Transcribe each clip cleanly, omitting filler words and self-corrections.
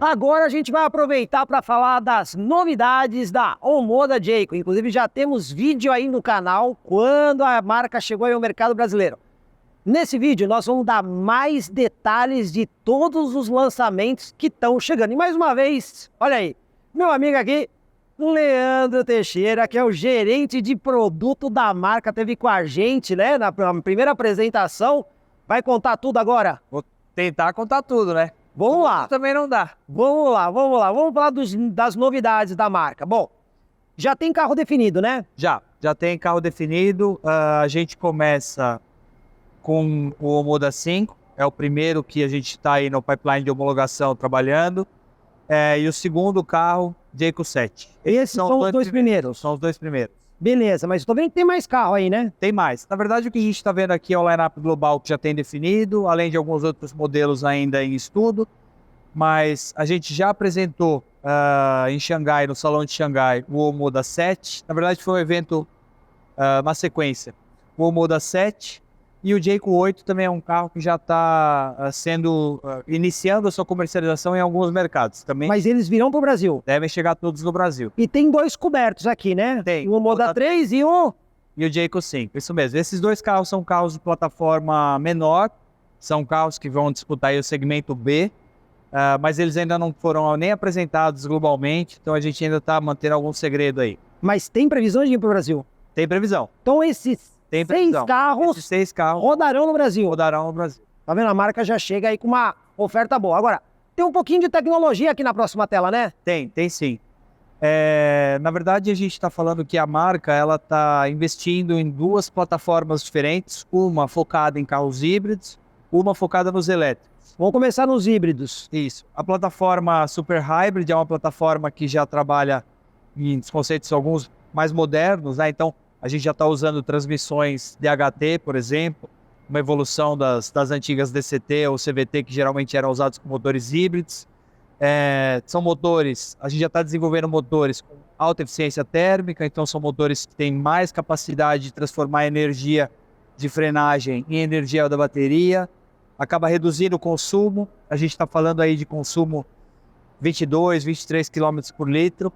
Agora a gente vai aproveitar para falar das novidades da Omoda Jayco. Inclusive já temos vídeo aí no canal quando a marca chegou aí ao mercado brasileiro. Nesse vídeo nós vamos dar mais detalhes de todos os lançamentos que estão chegando. E mais uma vez, olha aí, meu amigo aqui, Leandro Teixeira, que é o gerente de produto da marca, esteve com a gente, né, na primeira apresentação. Vai contar tudo agora? Vou tentar contar tudo, né? Vamos lá. Também não dá. Vamos lá. Vamos falar das novidades da marca. Bom, já tem carro definido, né? Já tem carro definido. A gente começa com o Omoda 5. É o primeiro que a gente está aí no pipeline de homologação trabalhando. E o segundo carro, Jayco 7. Esses são os dois primeiros. São os dois primeiros. Beleza, mas tô vendo que tem mais carro aí, né? Tem mais. Na verdade, o que a gente está vendo aqui é o line-up global que já tem definido, além de alguns outros modelos ainda em estudo. Mas a gente já apresentou em Xangai, no Salão de Xangai, o Omoda 7. Na verdade, foi um evento, uma sequência. O Omoda 7 e o Jayco 8 também é um carro que já está iniciando a sua comercialização em alguns mercados também. Mas eles virão para o Brasil. Devem chegar todos no Brasil. E tem dois cobertos aqui, né? Tem. O Omoda 3 e o Jayco 5, isso mesmo. Esses dois carros são carros de plataforma menor, são carros que vão disputar aí o segmento B, mas eles ainda não foram nem apresentados globalmente, então a gente ainda está mantendo algum segredo aí. Mas tem previsão de ir para o Brasil? Tem previsão. Então esses Tem previsão. esses seis carros rodarão no Brasil. Rodarão no Brasil. Tá vendo? A marca já chega aí com uma oferta boa. Agora, tem um pouquinho de tecnologia aqui na próxima tela, né? Tem sim. Na verdade, a gente está falando que a marca ela está investindo em duas plataformas diferentes, uma focada em carros híbridos, uma focada nos elétricos. Vamos começar nos híbridos. Isso. A plataforma Super Hybrid é uma plataforma que já trabalha em conceitos alguns mais modernos, né? Então, a gente já está usando transmissões DHT, por exemplo, uma evolução das antigas DCT ou CVT, que geralmente eram usados com motores híbridos. São motores, a gente já está desenvolvendo motores com alta eficiência térmica, então são motores que têm mais capacidade de transformar a energia de frenagem em energia da bateria, acaba reduzindo o consumo. A gente está falando aí de consumo 22, 23 km por litro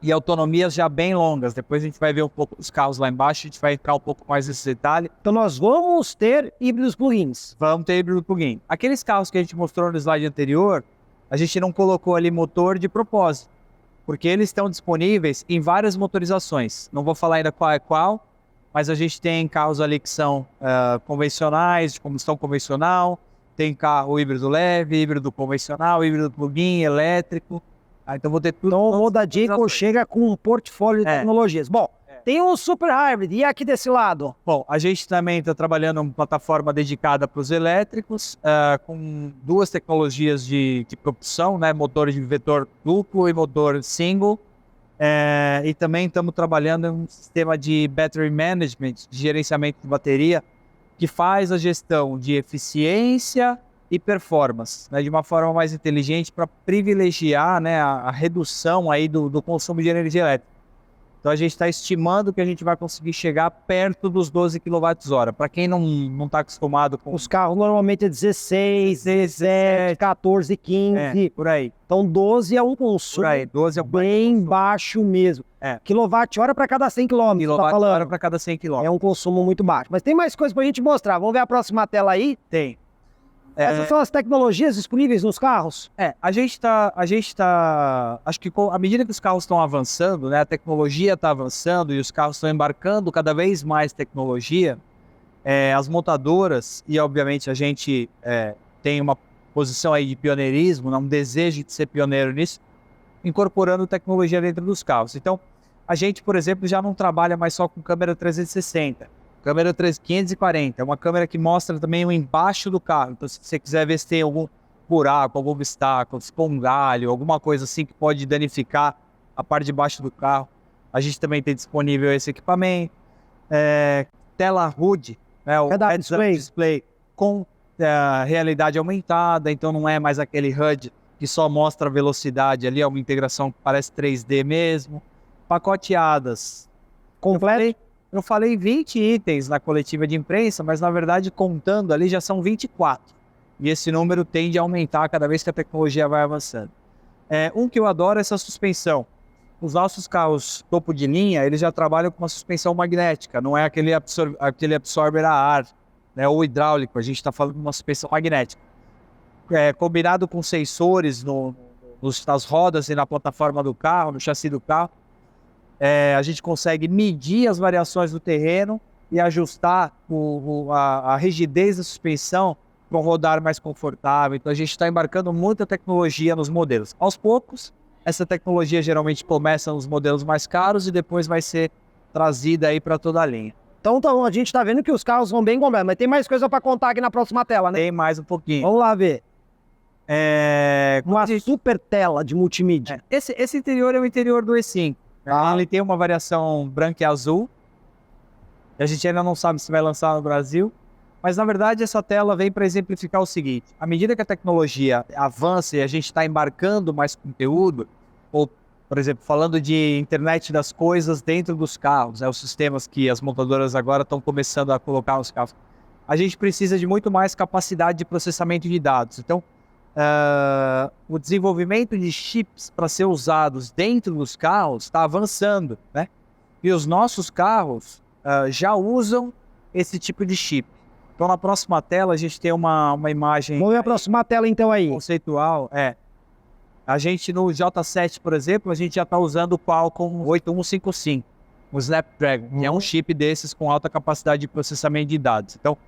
e autonomias já bem longas. Depois a gente vai ver um pouco dos carros lá embaixo, a gente vai entrar um pouco mais nesse detalhe. Então nós vamos ter híbridos plug-ins. Vamos ter híbrido plug-in. Aqueles carros que a gente mostrou no slide anterior, a gente não colocou ali motor de propósito, porque eles estão disponíveis em várias motorizações. Não vou falar ainda qual é qual, mas a gente tem carros ali que são convencionais, de combustão convencional, tem carro híbrido leve, híbrido convencional, híbrido plug-in, elétrico. Então vou ter tudo. Então o Omoda Jayco chega com um portfólio de tecnologias. Bom, tem o Super Hybrid, e aqui desse lado? Bom, a gente também está trabalhando uma plataforma dedicada para os elétricos, com duas tecnologias de propulsão, né? Motor de vetor duplo e motor single. E também estamos trabalhando em um sistema de battery management, de gerenciamento de bateria, que faz a gestão de eficiência e performance, né? De uma forma mais inteligente para privilegiar, né, a redução aí do consumo de energia elétrica. Então a gente está estimando que a gente vai conseguir chegar perto dos 12 kWh. Para quem não está acostumado com... Os carros normalmente é 16, 17, 14, 15. Por aí. Então 12 é um consumo Por aí, 12 é um bem baixo mesmo. Quilowatt-hora para cada 100 km, tá falando? Quilowatt-hora para cada 100 km. É um consumo muito baixo. Mas tem mais coisa para a gente mostrar. Vamos ver a próxima tela aí? Tem. Essas são as tecnologias disponíveis nos carros? A gente tá, acho que à medida que os carros estão avançando, né, a tecnologia está avançando e os carros estão embarcando cada vez mais tecnologia, as montadoras, e obviamente a gente tem uma posição aí de pioneirismo, um desejo de ser pioneiro nisso, incorporando tecnologia dentro dos carros. Então, a gente, por exemplo, já não trabalha mais só com câmera 360. Câmera 540, é uma câmera que mostra também o embaixo do carro. Então, se você quiser ver se tem algum buraco, algum obstáculo, se for um galho, alguma coisa assim que pode danificar a parte de baixo do carro, a gente também tem disponível esse equipamento. Tela HUD, né, o heads-up display com realidade aumentada, então não é mais aquele HUD que só mostra a velocidade ali, é uma integração que parece 3D mesmo. Pacoteadas. Completo? Eu falei 20 itens na coletiva de imprensa, mas na verdade contando ali já são 24. E esse número tende a aumentar cada vez que a tecnologia vai avançando. Um que eu adoro é essa suspensão. Os nossos carros topo de linha, eles já trabalham com uma suspensão magnética, não é aquele absorber a ar, né, ou hidráulico, a gente está falando de uma suspensão magnética. Combinado com sensores nas rodas e na plataforma do carro, no chassi do carro, a gente consegue medir as variações do terreno e ajustar a rigidez da suspensão para um rodar mais confortável. Então a gente está embarcando muita tecnologia nos modelos. Aos poucos, essa tecnologia geralmente começa nos modelos mais caros e depois vai ser trazida aí para toda a linha. Então a gente está vendo que os carros vão bem completos, mas tem mais coisa para contar aqui na próxima tela, né? Tem mais um pouquinho. Vamos lá ver. Uma super tela de multimídia. Esse interior é o interior do E5. Ele tem uma variação branca e azul. A gente ainda não sabe se vai lançar no Brasil. Mas, na verdade, essa tela vem para exemplificar o seguinte. À medida que a tecnologia avança e a gente está embarcando mais conteúdo, ou, por exemplo, falando de internet das coisas dentro dos carros, os sistemas que as montadoras agora estão começando a colocar nos carros, a gente precisa de muito mais capacidade de processamento de dados. Então, o desenvolvimento de chips para ser usados dentro dos carros está avançando, né? E os nossos carros já usam esse tipo de chip. Então, na próxima tela, a gente tem uma imagem... Vamos ver a próxima tela, então, aí. Conceitual, A gente, no J7, por exemplo, a gente já está usando o Qualcomm 8155, o Snapdragon, que é um chip desses com alta capacidade de processamento de dados. Então,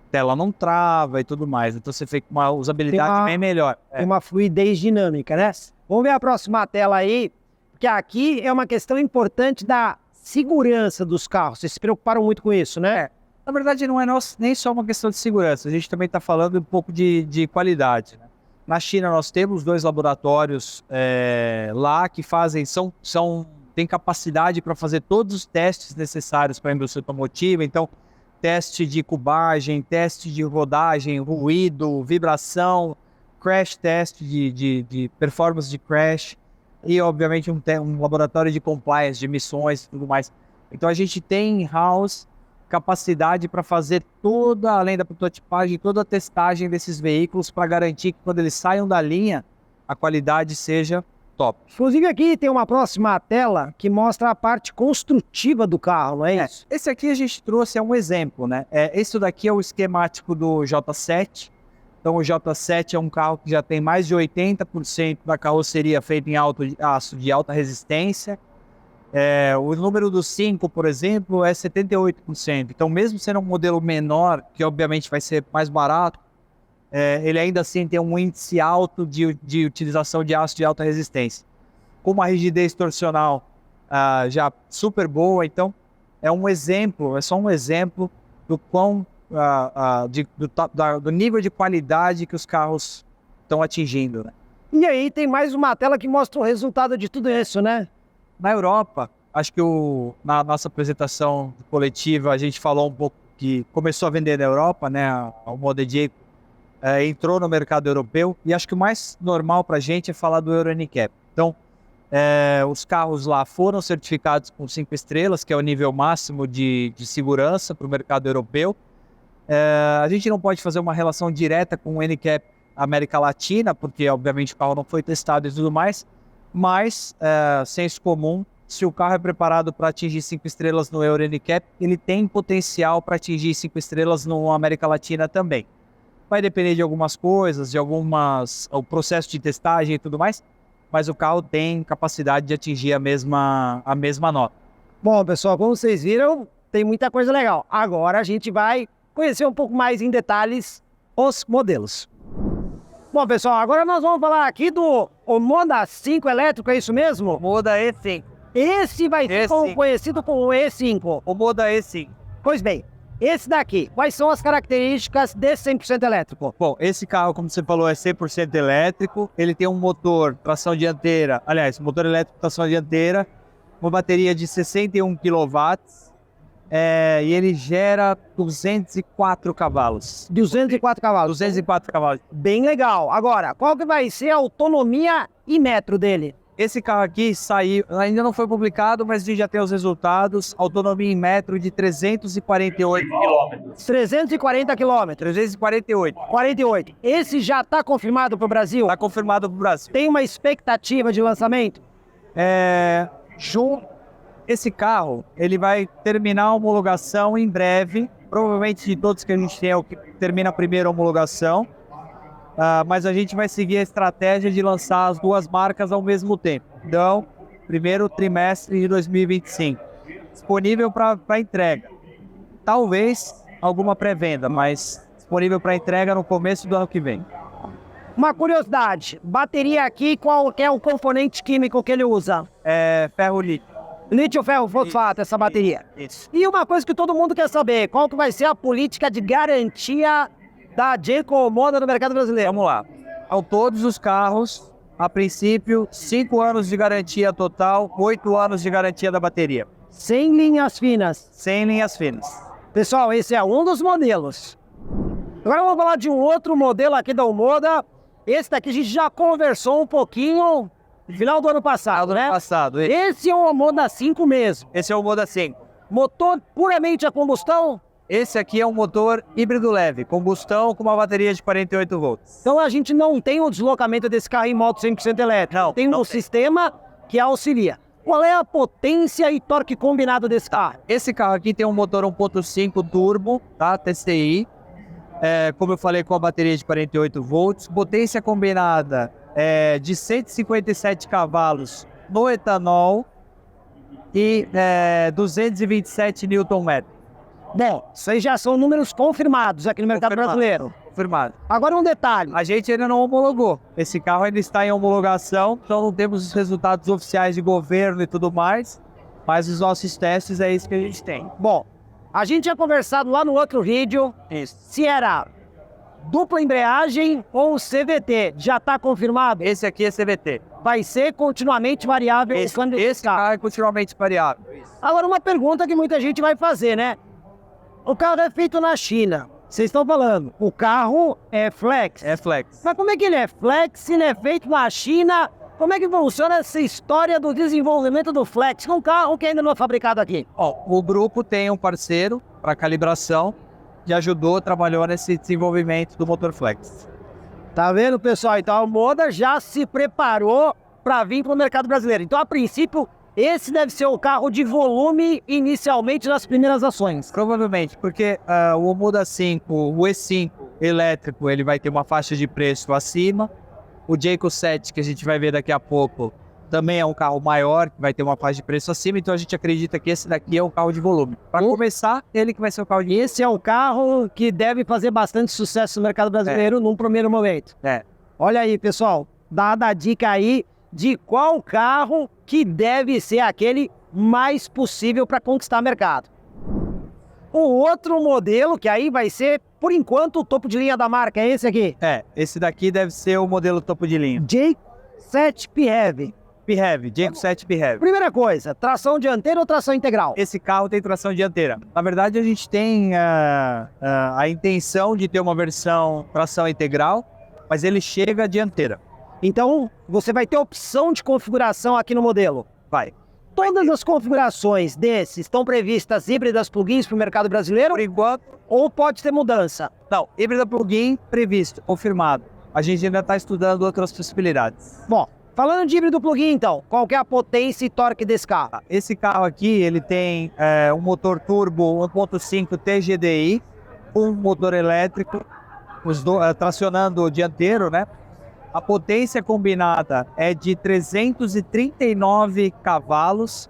a tela não trava e tudo mais. Então, você fica com uma usabilidade bem melhor. Tem uma fluidez dinâmica, né? Vamos ver a próxima tela aí, porque aqui é uma questão importante da segurança dos carros. Vocês se preocuparam muito com isso, né? Na verdade, não é nem só uma questão de segurança, a gente também está falando um pouco de qualidade, né? Na China, nós temos 2 laboratórios lá que têm capacidade para fazer todos os testes necessários para a indústria automotiva. Então, teste de cubagem, teste de rodagem, ruído, vibração, crash test de performance de crash e, obviamente, um laboratório de compliance, de emissões e tudo mais. Então, a gente tem in-house capacidade para fazer além da prototipagem, toda a testagem desses veículos para garantir que quando eles saiam da linha, a qualidade seja top. Inclusive aqui tem uma próxima tela que mostra a parte construtiva do carro, não é isso? Esse aqui a gente trouxe um exemplo, né? Esse daqui é o esquemático do J7. Então o J7 é um carro que já tem mais de 80% da carroceria feita em aço de alta resistência. O número do 5, por exemplo, é 78%. Então, mesmo sendo um modelo menor, que obviamente vai ser mais barato, ele ainda assim tem um índice alto de utilização de aço de alta resistência. Com uma rigidez torsional já super boa. Então, é só um exemplo do quão, do nível de qualidade que os carros estão atingindo, né? E aí tem mais uma tela que mostra o resultado de tudo isso, né? Na Europa, acho que na nossa apresentação coletiva a gente falou um pouco que começou a vender na Europa, né? O Moda J entrou no mercado europeu e acho que o mais normal para a gente é falar do Euro NCAP. Então, os carros lá foram certificados com 5 estrelas, que é o nível máximo de segurança para o mercado europeu. A gente não pode fazer uma relação direta com o NCAP América Latina, porque obviamente o carro não foi testado e tudo mais, mas, senso comum, se o carro é preparado para atingir 5 estrelas no Euro NCAP, ele tem potencial para atingir 5 estrelas no América Latina também. Vai depender de algumas coisas, o processo de testagem e tudo mais, mas o carro tem capacidade de atingir a mesma nota. Bom, pessoal, como vocês viram, tem muita coisa legal. Agora a gente vai conhecer um pouco mais em detalhes os modelos. Bom, pessoal, agora nós vamos falar aqui do Moda 5 elétrico, é isso mesmo? Moda E5. Esse vai ser conhecido como E5. O Moda E5. Pois bem, esse daqui, quais são as características desse 100% elétrico? Bom, esse carro, como você falou, é 100% elétrico. Ele tem um motor tração dianteira, motor elétrico tração dianteira, uma bateria de 61 kW. E ele gera 204 cavalos. 204 cavalos. 204 cavalos. Bem legal. Agora, qual que vai ser a autonomia e metro dele? Esse carro aqui saiu, ainda não foi publicado, mas a gente já tem os resultados. Autonomia em metro de 348 quilômetros. 340 quilômetros. 348. 48. Esse já está confirmado para o Brasil? Está confirmado para o Brasil. Tem uma expectativa de lançamento? Esse carro, ele vai terminar a homologação em breve. Provavelmente de todos que a gente tem é o que termina a primeira homologação. Mas a gente vai seguir a estratégia de lançar as duas marcas ao mesmo tempo. Então, primeiro trimestre de 2025. Disponível para entrega. Talvez alguma pré-venda, mas disponível para entrega no começo do ano que vem. Uma curiosidade, bateria aqui, qual é o componente químico que ele usa? Ferro líquido. Lítio, ferro, fosfato, essa bateria. Isso. E uma coisa que todo mundo quer saber, qual que vai ser a política de garantia da Jayco Omoda no mercado brasileiro? Vamos lá. Ao todos os carros, a princípio, 5 anos de garantia total, 8 anos de garantia da bateria. Sem linhas finas. Sem linhas finas. Pessoal, esse é um dos modelos. Agora vamos falar de um outro modelo aqui da Omoda. Esse daqui a gente já conversou um pouquinho no final do ano passado, né? Esse é o Omoda 5 mesmo. Esse é o Omoda 5. Motor puramente a combustão? Esse aqui é um motor híbrido leve, combustão com uma bateria de 48 volts. Então a gente não tem o deslocamento desse carro em moto 100% elétrico. Não, tem um sistema que auxilia. Qual é a potência e torque combinado desse carro? Esse carro aqui tem um motor 1.5 turbo, tá? TCI. Como eu falei, com a bateria de 48 volts. Potência combinada de 157 cavalos no etanol e 227 Nm. Bom, isso aí já são números confirmados aqui no mercado brasileiro. Confirmado. Agora um detalhe. A gente ainda não homologou. Esse carro ainda está em homologação, então não temos os resultados oficiais de governo e tudo mais, mas os nossos testes é isso que a gente tem. Bom, a gente tinha conversado lá no outro vídeo se era dupla embreagem ou CVT. Já está confirmado? Esse aqui é CVT. Vai ser continuamente variável. Esse carro é continuamente variável. Agora uma pergunta que muita gente vai fazer, né? O carro é feito na China. Vocês estão falando, o carro é flex. É flex. Mas como é que ele é flex se ele é feito na China? Como é que funciona essa história do desenvolvimento do flex com um carro que ainda não é fabricado aqui? O grupo tem um parceiro para calibração que ajudou, trabalhou nesse desenvolvimento do motor flex. Tá vendo, pessoal? Então a Omoda já se preparou para vir para o mercado brasileiro. Então, a princípio, esse deve ser o carro de volume inicialmente nas primeiras ações. Provavelmente, porque o Omoda 5, o E5 elétrico, ele vai ter uma faixa de preço acima. O Jayco 7, que a gente vai ver daqui a pouco, também é um carro maior, que vai ter uma faixa de preço acima. Então a gente acredita que esse daqui é um carro de volume. Para começar, ele que vai ser o carro de... Esse é o carro que deve fazer bastante sucesso no mercado brasileiro num primeiro momento. Olha aí, pessoal, dada a dica aí de qual carro que deve ser aquele mais possível para conquistar mercado. O outro modelo, que aí vai ser, por enquanto, o topo de linha da marca, é esse aqui? Esse daqui deve ser o modelo topo de linha. Jayco 7 PHEV. Jayco 7 PHEV. Primeira coisa, tração dianteira ou tração integral? Esse carro tem tração dianteira. Na verdade, a gente tem a intenção de ter uma versão tração integral, mas ele chega dianteira. Então, você vai ter opção de configuração aqui no modelo? Vai. Todas as configurações desses estão previstas híbridas plug-ins para o mercado brasileiro? Por enquanto. Ou pode ter mudança? Não, híbrida plug-in previsto, confirmado. A gente ainda está estudando outras possibilidades. Bom, falando de híbrido plug-in então, qual que é a potência e torque desse carro? Esse carro aqui, ele tem um motor turbo 1.5 TGDI, um motor elétrico, tracionando o dianteiro, né? A potência combinada é de 339 cavalos,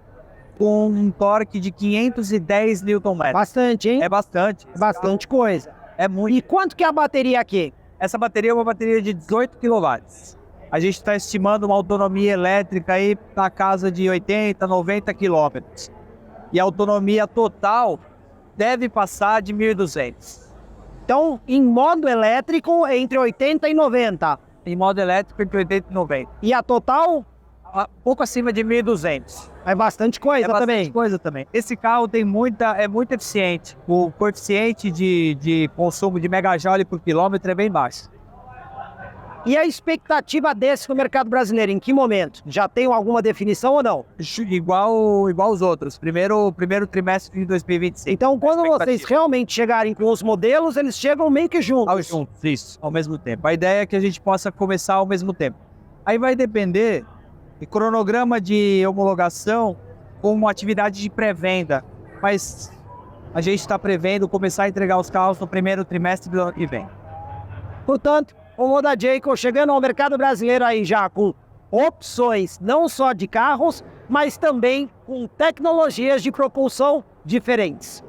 com um torque de 510 Nm. Bastante, hein? É bastante. Bastante coisa. É muito. E quanto que é a bateria aqui? Essa bateria é uma bateria de 18 kW. A gente está estimando uma autonomia elétrica aí na casa de 80, 90 km. E a autonomia total deve passar de 1.200. Então, em modo elétrico, é entre 80 e 90. Em modo elétrico, entre 80 e 90. E a total? Pouco acima de 1.200. É bastante coisa também. É bastante coisa também. Esse carro tem é muito eficiente. O coeficiente de consumo de megajoule por quilômetro é bem baixo. E a expectativa desse no mercado brasileiro, em que momento? Já tem alguma definição ou não? Igual os outros. Primeiro trimestre de 2025. Então, quando vocês realmente chegarem com os modelos, eles chegam meio que juntos. Isso, ao mesmo tempo. A ideia é que a gente possa começar ao mesmo tempo. Aí vai depender de cronograma de homologação com uma atividade de pré-venda. Mas a gente está prevendo começar a entregar os carros no primeiro trimestre do ano que vem. Portanto, o Moda Jayco chegando ao mercado brasileiro aí já com opções não só de carros, mas também com tecnologias de propulsão diferentes.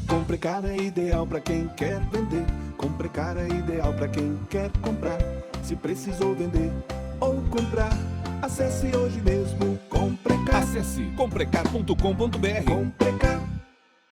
Comprecar é ideal para quem quer vender. Comprecar é ideal para quem quer comprar. Se precisou vender ou comprar, acesse hoje mesmo Comprecar. Acesse comprecar.com.br. Comprecar.